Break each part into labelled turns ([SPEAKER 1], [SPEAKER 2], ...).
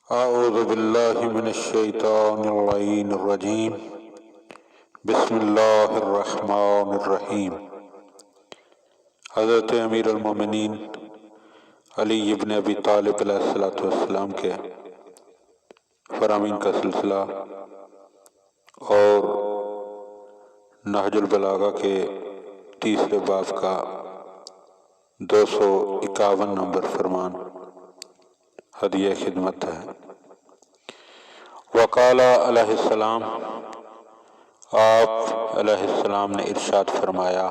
[SPEAKER 1] اعوذ باللہ من الشیطان اللعین الرجیم بسم اللہ الرحمن الرحیم۔ حضرت امیر المومنین علی ابن ابی طالب علیہ السلام کے فرامین کا سلسلہ اور نہج البلاغہ کے تیسرے باب کا 251 نمبر فرمان ہدیہ خدمت ہے۔ وقال علیہ السلام، آپ علیہ السلام نے ارشاد فرمایا،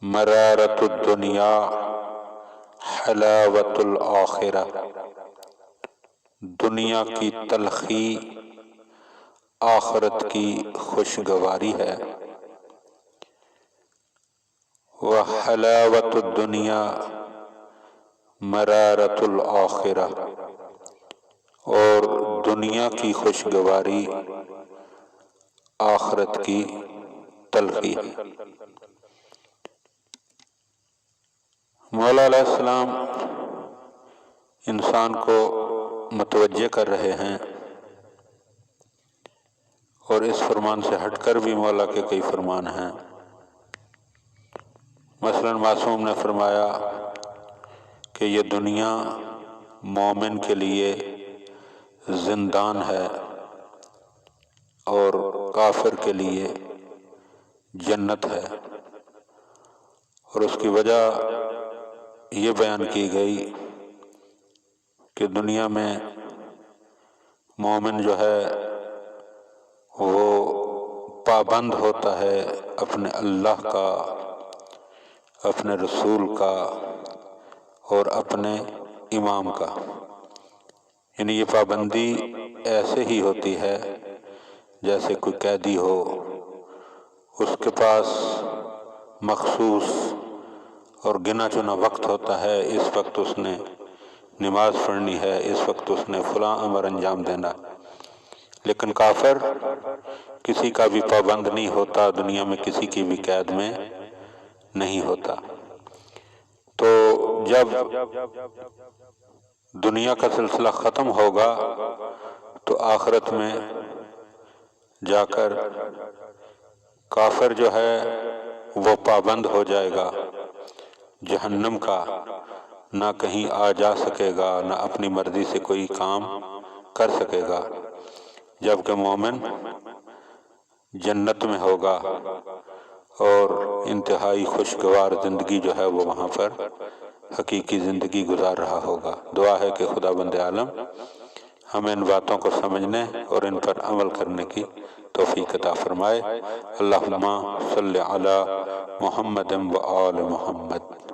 [SPEAKER 1] مرارت الدنیا حلاوت الآخرہ، دنیا کی تلخی آخرت کی خوشگواری ہے۔ وحلاوت الدنیا مرارت الآخرہ، اور دنیا کی خوشگواری آخرت کی تلخی ہے۔ مولا علیہ السلام انسان کو متوجہ کر رہے ہیں، اور اس فرمان سے ہٹ کر بھی مولا کے کئی فرمان ہیں۔ مثلا معصوم نے فرمایا کہ یہ دنیا مومن کے لیے زندان ہے اور کافر کے لیے جنت ہے، اور اس کی وجہ یہ بیان کی گئی کہ دنیا میں مومن جو ہے وہ پابند ہوتا ہے اپنے اللہ کا، اپنے رسول کا اور اپنے امام کا۔ یعنی یہ پابندی ایسے ہی ہوتی ہے جیسے کوئی قیدی ہو، اس کے پاس مخصوص اور گنا چنا وقت ہوتا ہے، اس وقت اس نے نماز پڑھنی ہے، اس وقت اس نے فلاں امر انجام دینا۔ لیکن کافر کسی کا بھی پابند نہیں ہوتا، دنیا میں کسی کی بھی قید میں نہیں ہوتا۔ تو جب دنیا کا سلسلہ ختم ہوگا تو آخرت میں جا کر کافر جو ہے وہ پابند ہو جائے گا جہنم کا، نہ کہیں آ جا سکے گا، نہ اپنی مرضی سے کوئی کام کر سکے گا، جبکہ مومن جنت میں ہوگا اور انتہائی خوشگوار زندگی جو ہے وہ وہاں پر حقیقی زندگی گزار رہا ہوگا۔ دعا ہے کہ خدا بند عالم ہمیں ان باتوں کو سمجھنے اور ان پر عمل کرنے کی توفیق عطا فرمائے۔ اللہم صلی علی محمد و آل محمد۔